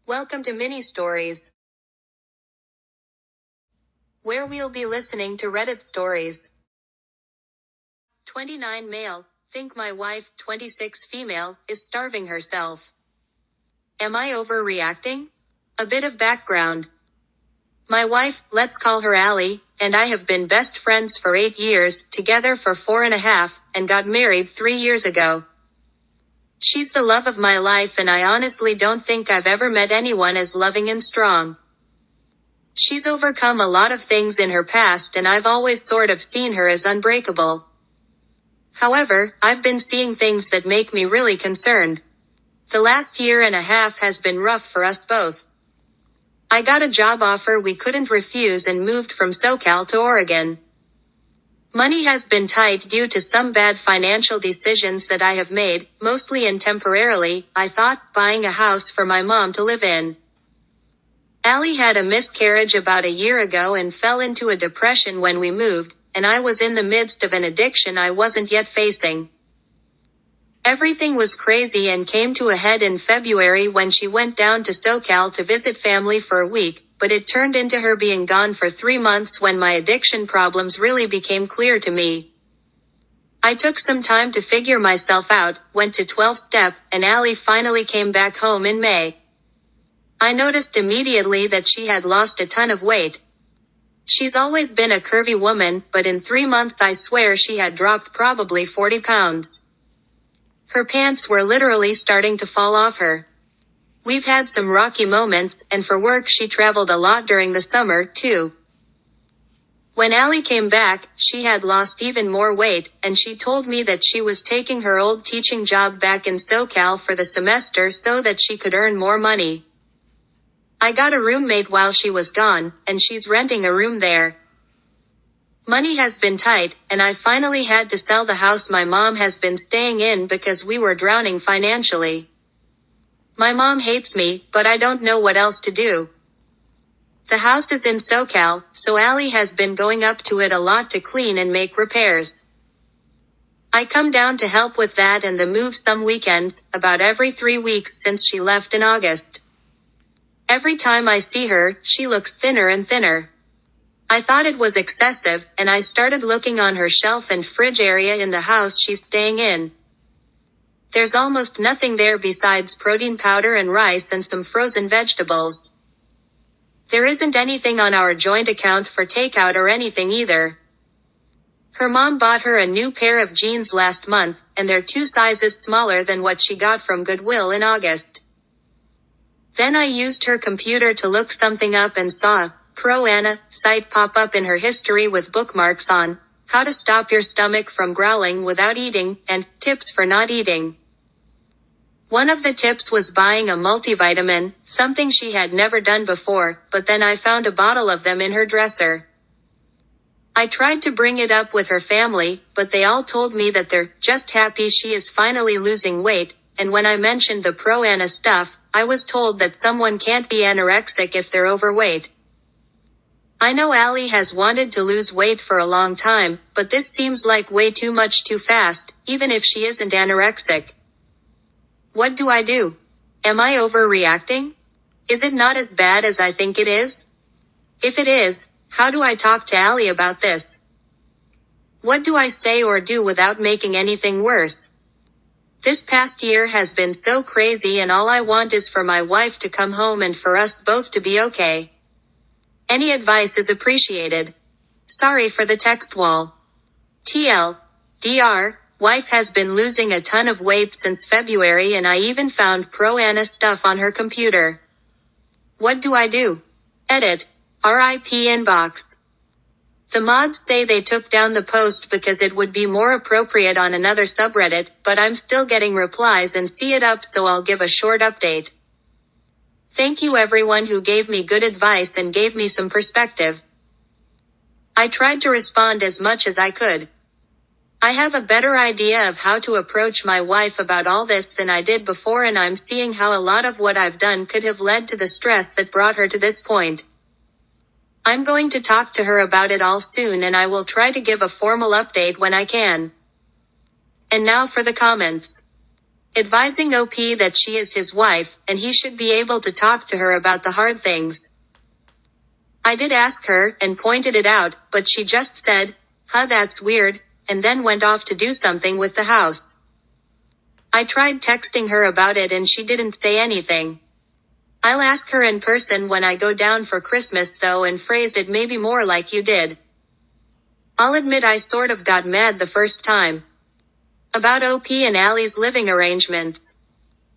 Welcome to Mini Stories, where we'll be listening to Reddit stories. 29 male, think my wife, 26 female, is starving herself. Am I overreacting? A bit of background. My wife, let's call her Allie, and I have been best friends for 8 years, together for 4.5, and got married 3 years ago. She's the love of my life, and I honestly don't think I've ever met anyone as loving and strong. She's overcome a lot of things in her past, and I've always sort of seen her as unbreakable. However, I've been seeing things that make me really concerned. The last 1.5 years has been rough for us both. I got a job offer we couldn't refuse and moved from SoCal to Oregon. Money has been tight due to some bad financial decisions that I have made, mostly and temporarily, I thought, buying a house for my mom to live in. Allie had a miscarriage about a year ago and fell into a depression when we moved, and I was in the midst of an addiction I wasn't yet facing. Everything was crazy and came to a head in February when she went down to SoCal to visit family for a week, but it turned into her being gone for 3 months when my addiction problems really became clear to me. I took some time to figure myself out, went to 12-step, and Allie finally came back home in May. I noticed immediately that she had lost a ton of weight. She's always been a curvy woman, but in 3 months I swear she had dropped probably 40 pounds. Her pants were literally starting to fall off her. We've had some rocky moments, and for work she traveled a lot during the summer, too. When Allie came back, she had lost even more weight, and she told me that she was taking her old teaching job back in SoCal for the semester so that she could earn more money. I got a roommate while she was gone, and she's renting a room there. Money has been tight, and I finally had to sell the house my mom has been staying in because we were drowning financially. My mom hates me, but I don't know what else to do. The house is in SoCal, so Allie has been going up to it a lot to clean and make repairs. I come down to help with that and the move some weekends, about every 3 weeks since she left in August. Every time I see her, she looks thinner and thinner. I thought it was excessive, and I started looking on her shelf and fridge area in the house she's staying in. There's almost nothing there besides protein powder and rice and some frozen vegetables. There isn't anything on our joint account for takeout or anything either. Her mom bought her a new pair of jeans last month, and they're 2 sizes smaller than what she got from Goodwill in August. Then I used her computer to look something up and saw a Pro Anna site pop up in her history with bookmarks on how to stop your stomach from growling without eating, and tips for not eating. One of the tips was buying a multivitamin, something she had never done before, but then I found a bottle of them in her dresser. I tried to bring it up with her family, but they all told me that they're just happy she is finally losing weight, and when I mentioned the Pro Anna stuff, I was told that someone can't be anorexic if they're overweight. I know Allie has wanted to lose weight for a long time, but this seems like way too much too fast, even if she isn't anorexic. What do I do? Am I overreacting? Is it not as bad as I think it is? If it is, how do I talk to Allie about this? What do I say or do without making anything worse? This past year has been so crazy, and all I want is for my wife to come home and for us both to be okay. Any advice is appreciated. Sorry for the text wall. TL. Dr. Wife has been losing a ton of weight since February, and I even found Pro Anna stuff on her computer. What do I do? Edit. RIP inbox. The mods say they took down the post because it would be more appropriate on another subreddit, but I'm still getting replies and see it up, so I'll give a short update. Thank you everyone who gave me good advice and gave me some perspective. I tried to respond as much as I could. I have a better idea of how to approach my wife about all this than I did before, and I'm seeing how a lot of what I've done could have led to the stress that brought her to this point. I'm going to talk to her about it all soon, and I will try to give a formal update when I can. And now for the comments. advising OP that she is his wife, and he should be able to talk to her about the hard things. I did ask her, and pointed it out, but she just said, "Huh, that's weird," and then went off to do something with the house. I tried texting her about it and she didn't say anything. I'll ask her in person when I go down for Christmas though and phrase it maybe more like you did. I'll admit I sort of got mad the first time. About OP and Allie's living arrangements.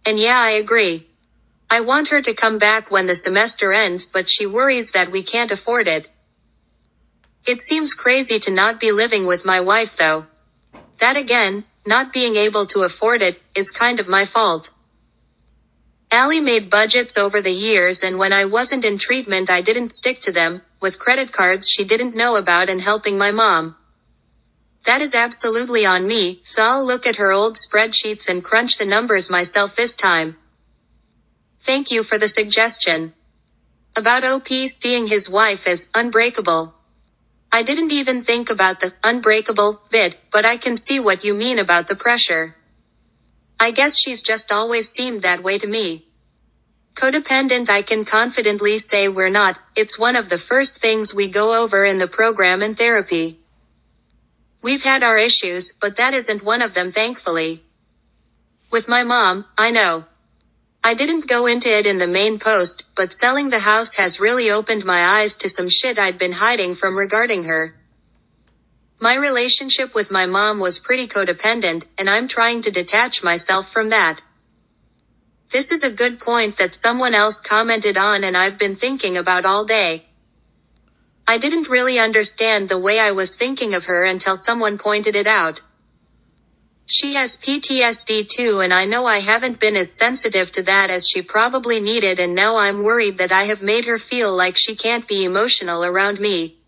And yeah, I agree. I want her to come back when the semester ends, but she worries that we can't afford it. It seems crazy to not be living with my wife though. That again, not being able to afford it, is kind of my fault. Allie made budgets over the years, and when I wasn't in treatment I didn't stick to them, with credit cards she didn't know about and helping my mom. That is absolutely on me, so I'll look at her old spreadsheets and crunch the numbers myself this time. Thank you for the suggestion. About OP seeing his wife as unbreakable. I didn't even think about the unbreakable bit, but I can see what you mean about the pressure. I guess she's just always seemed that way to me. Codependent, I can confidently say we're not. It's one of the first things we go over in the program in therapy. We've had our issues, but that isn't one of them, thankfully. With my mom, I know. I didn't go into it in the main post, but selling the house has really opened my eyes to some shit I'd been hiding from regarding her. My relationship with my mom was pretty codependent, and I'm trying to detach myself from that. This is a good point that someone else commented on and I've been thinking about all day. I didn't really understand the way I was thinking of her until someone pointed it out. She has PTSD too, and I know I haven't been as sensitive to that as she probably needed, and now I'm worried that I have made her feel like she can't be emotional around me.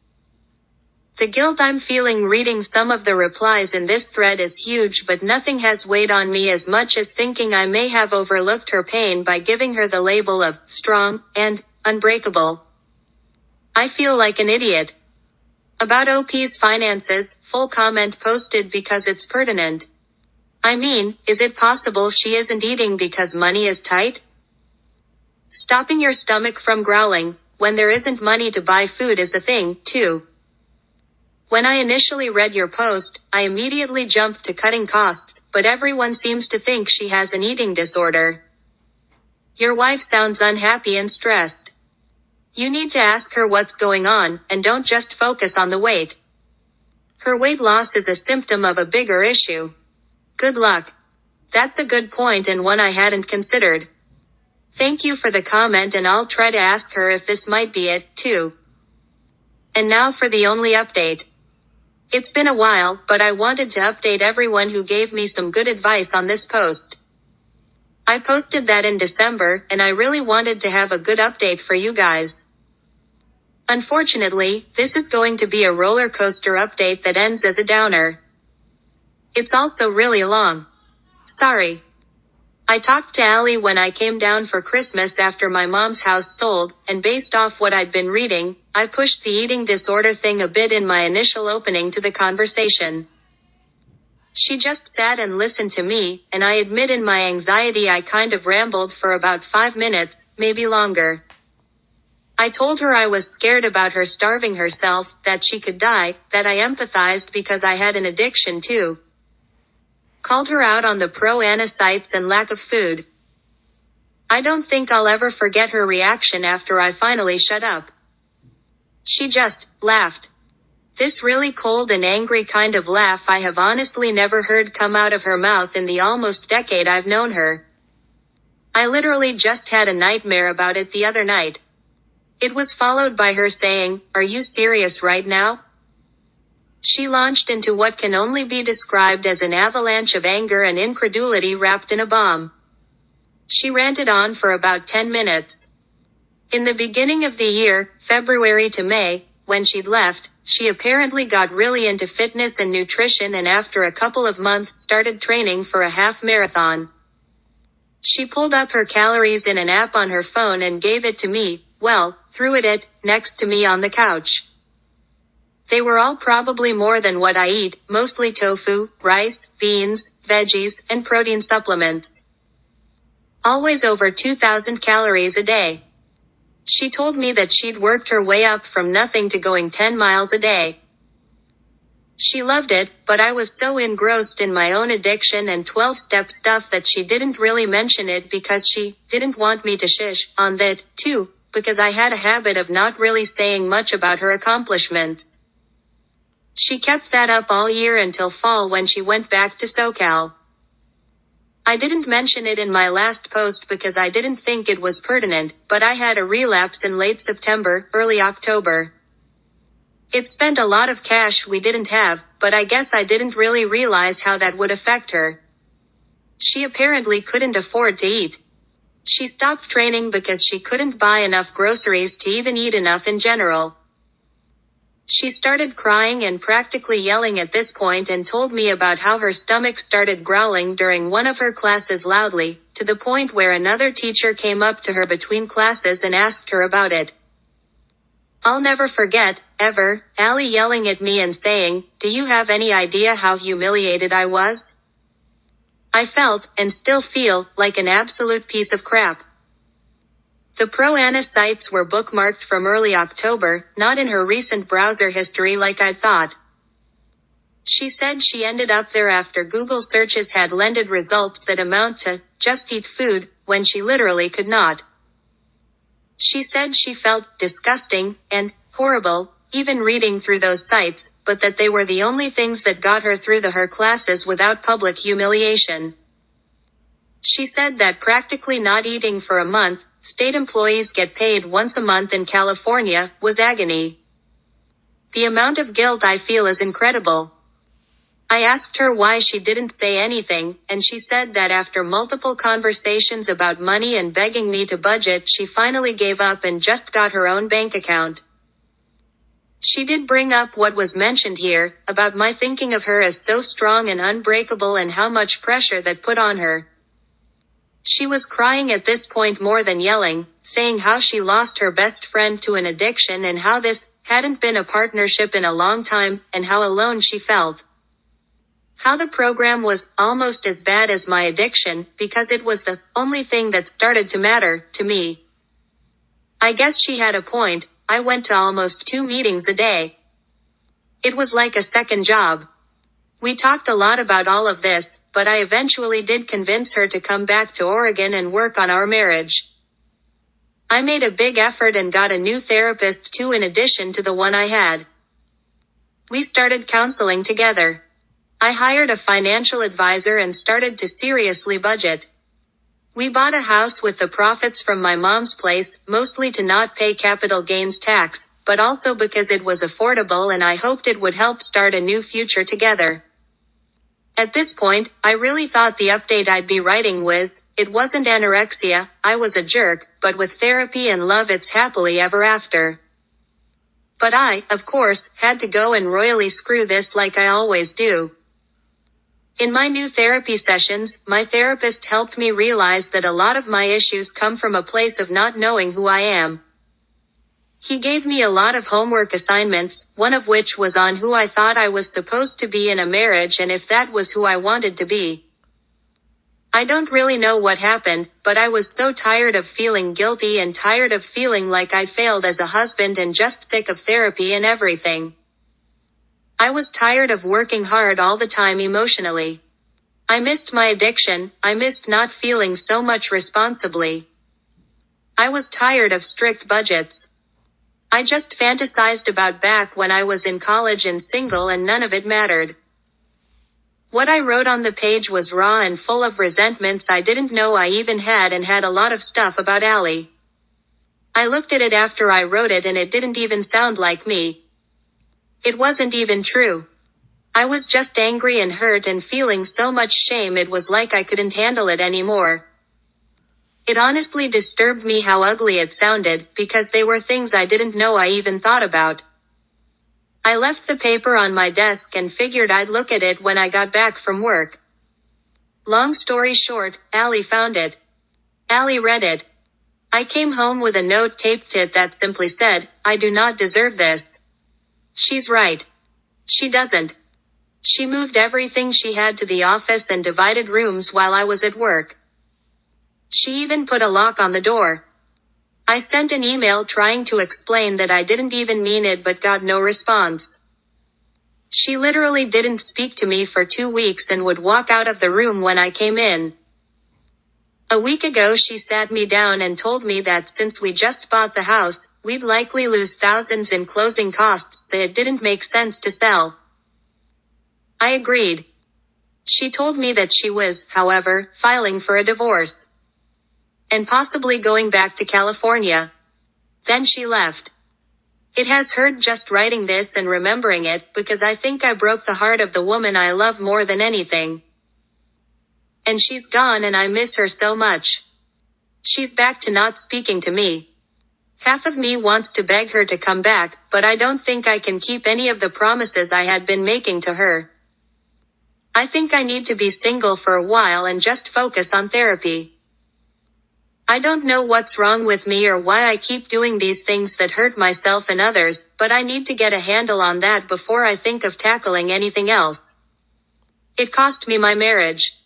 The guilt I'm feeling reading some of the replies in this thread is huge, but nothing has weighed on me as much as thinking I may have overlooked her pain by giving her the label of strong and unbreakable. I feel like an idiot. About OP's finances, full comment posted because it's pertinent. I mean, is it possible she isn't eating because money is tight? Stopping your stomach from growling when there isn't money to buy food is a thing, too. When I initially read your post, I immediately jumped to cutting costs, but everyone seems to think she has an eating disorder. Your wife sounds unhappy and stressed. You need to ask her what's going on, and don't just focus on the weight. Her weight loss is a symptom of a bigger issue. Good luck. That's a good point and one I hadn't considered. Thank you for the comment, and I'll try to ask her if this might be it, too. And now for the only update. It's been a while, but I wanted to update everyone who gave me some good advice on this post. I posted that in December, and I really wanted to have a good update for you guys. Unfortunately, this is going to be a roller coaster update that ends as a downer. It's also really long. Sorry. I talked to Allie when I came down for Christmas after my mom's house sold, and based off what I'd been reading, I pushed the eating disorder thing a bit in my initial opening to the conversation. She just sat and listened to me, and I admit in my anxiety I kind of rambled for about 5 minutes, maybe longer. I told her I was scared about her starving herself, that she could die, that I empathized because I had an addiction too. Called her out on the pro-Ana sites and lack of food. I don't think I'll ever forget her reaction after I finally shut up. She just laughed. This really cold and angry kind of laugh I have honestly never heard come out of her mouth in the almost decade I've known her. I literally just had a nightmare about it the other night. It was followed by her saying, "Are you serious right now?" She launched into what can only be described as an avalanche of anger and incredulity wrapped in a bomb. She ranted on for about 10 minutes. In the beginning of the year, February to May, when she'd left, she apparently got really into fitness and nutrition, and after a couple of months started training for a half marathon. She pulled up her calories in an app on her phone and gave it to me, threw it next to me on the couch. They were all probably more than what I eat, mostly tofu, rice, beans, veggies, and protein supplements. Always over 2,000 calories a day. She told me that she'd worked her way up from nothing to going 10 miles a day. She loved it, but I was so engrossed in my own addiction and 12-step stuff that she didn't really mention it because she didn't want me to shish on that, too, because I had a habit of not really saying much about her accomplishments. She kept that up all year until fall when she went back to SoCal. I didn't mention it in my last post because I didn't think it was pertinent, but I had a relapse in late September, early October. It spent a lot of cash we didn't have, but I guess I didn't really realize how that would affect her. She apparently couldn't afford to eat. She stopped training because she couldn't buy enough groceries to even eat enough in general. She started crying and practically yelling at this point and told me about how her stomach started growling during one of her classes loudly, to the point where another teacher came up to her between classes and asked her about it. I'll never forget, ever, Allie yelling at me and saying, "Do you have any idea how humiliated I was?" I felt, and still feel, like an absolute piece of crap. The Pro-Anna sites were bookmarked from early October, not in her recent browser history like I'd thought. She said she ended up there after Google searches had landed results that amount to, "just eat food," when she literally could not. She said she felt disgusting and horrible, even reading through those sites, but that they were the only things that got her through her classes without public humiliation. She said that practically not eating for a month, state employees get paid once a month in California, was agony. The amount of guilt I feel is incredible. I asked her why she didn't say anything, and she said that after multiple conversations about money and begging me to budget, she finally gave up and just got her own bank account. She did bring up what was mentioned here, about my thinking of her as so strong and unbreakable and how much pressure that put on her. She was crying at this point more than yelling, saying how she lost her best friend to an addiction and how this hadn't been a partnership in a long time, and how alone she felt. How the program was almost as bad as my addiction, because it was the only thing that started to matter to me. I guess she had a point. I went to almost 2 meetings a day. It was like a second job. We talked a lot about all of this, but I eventually did convince her to come back to Oregon and work on our marriage. I made a big effort and got a new therapist too, in addition to the one I had. We started counseling together. I hired a financial advisor and started to seriously budget. We bought a house with the profits from my mom's place, mostly to not pay capital gains tax, but also because it was affordable and I hoped it would help start a new future together. At this point, I really thought the update I'd be writing was, it wasn't anorexia, I was a jerk, but with therapy and love it's happily ever after. But I, of course, had to go and royally screw this like I always do. In my new therapy sessions, my therapist helped me realize that a lot of my issues come from a place of not knowing who I am. He gave me a lot of homework assignments, one of which was on who I thought I was supposed to be in a marriage and if that was who I wanted to be. I don't really know what happened, but I was so tired of feeling guilty and tired of feeling like I failed as a husband and just sick of therapy and everything. I was tired of working hard all the time emotionally. I missed my addiction, I missed not feeling so much responsibly. I was tired of strict budgets. I just fantasized about back when I was in college and single and none of it mattered. What I wrote on the page was raw and full of resentments I didn't know I even had, and had a lot of stuff about Allie. I looked at it after I wrote it and it didn't even sound like me. It wasn't even true. I was just angry and hurt and feeling so much shame it was like I couldn't handle it anymore. It honestly disturbed me how ugly it sounded, because they were things I didn't know I even thought about. I left the paper on my desk and figured I'd look at it when I got back from work. Long story short, Allie found it. Allie read it. I came home with a note taped to it that simply said, "I do not deserve this." She's right. She doesn't. She moved everything she had to the office and divided rooms while I was at work. She even put a lock on the door. I sent an email trying to explain that I didn't even mean it but got no response. She literally didn't speak to me for 2 weeks and would walk out of the room when I came in. A week ago she sat me down and told me that since we just bought the house, we'd likely lose thousands in closing costs, so it didn't make sense to sell. I agreed. She told me that she was, however, filing for a divorce. And possibly going back to California. Then she left. It has hurt just writing this and remembering it, because I think I broke the heart of the woman I love more than anything. And she's gone and I miss her so much. She's back to not speaking to me. Half of me wants to beg her to come back, but I don't think I can keep any of the promises I had been making to her. I think I need to be single for a while and just focus on therapy. I don't know what's wrong with me or why I keep doing these things that hurt myself and others, but I need to get a handle on that before I think of tackling anything else. It cost me my marriage.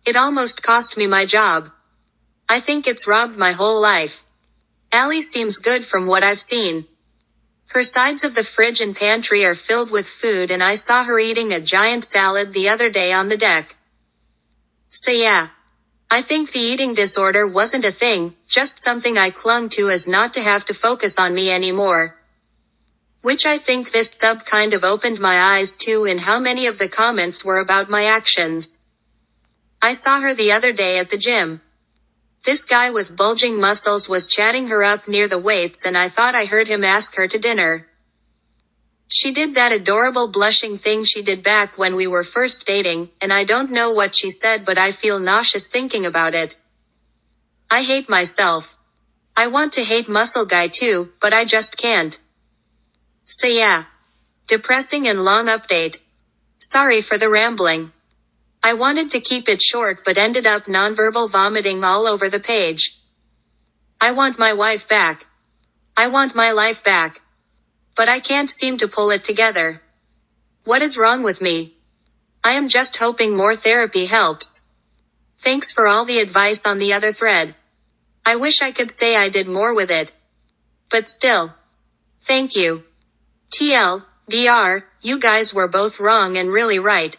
It almost cost me my job. I think it's robbed my whole life. Allie seems good from what I've seen. Her sides of the fridge and pantry are filled with food and I saw her eating a giant salad the other day on the deck. So yeah. I think the eating disorder wasn't a thing, just something I clung to as not to have to focus on me anymore. Which I think this sub kind of opened my eyes to in how many of the comments were about my actions. I saw her the other day at the gym. This guy with bulging muscles was chatting her up near the weights and I thought I heard him ask her to dinner. She did that adorable blushing thing she did back when we were first dating, and I don't know what she said but I feel nauseous thinking about it. I hate myself. I want to hate muscle guy too, but I just can't. So yeah. Depressing and long update. Sorry for the rambling. I wanted to keep it short but ended up nonverbal vomiting all over the page. I want my wife back. I want my life back. But I can't seem to pull it together. What is wrong with me? I am just hoping more therapy helps. Thanks for all the advice on the other thread. I wish I could say I did more with it. But still. Thank you. TLDR, you guys were both wrong and really right.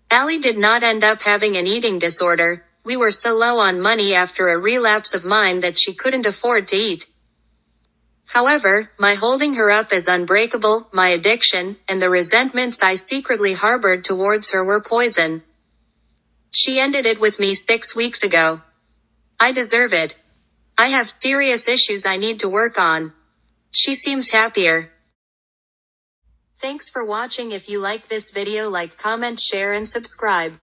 Allie did not end up having an eating disorder. We were so low on money after a relapse of mine that she couldn't afford to eat. However, my holding her up as unbreakable, my addiction, and the resentments I secretly harbored towards her were poison. She ended it with me 6 weeks ago. I deserve it. I have serious issues I need to work on. She seems happier. Thanks for watching. If you like this video, like, comment, share, and subscribe.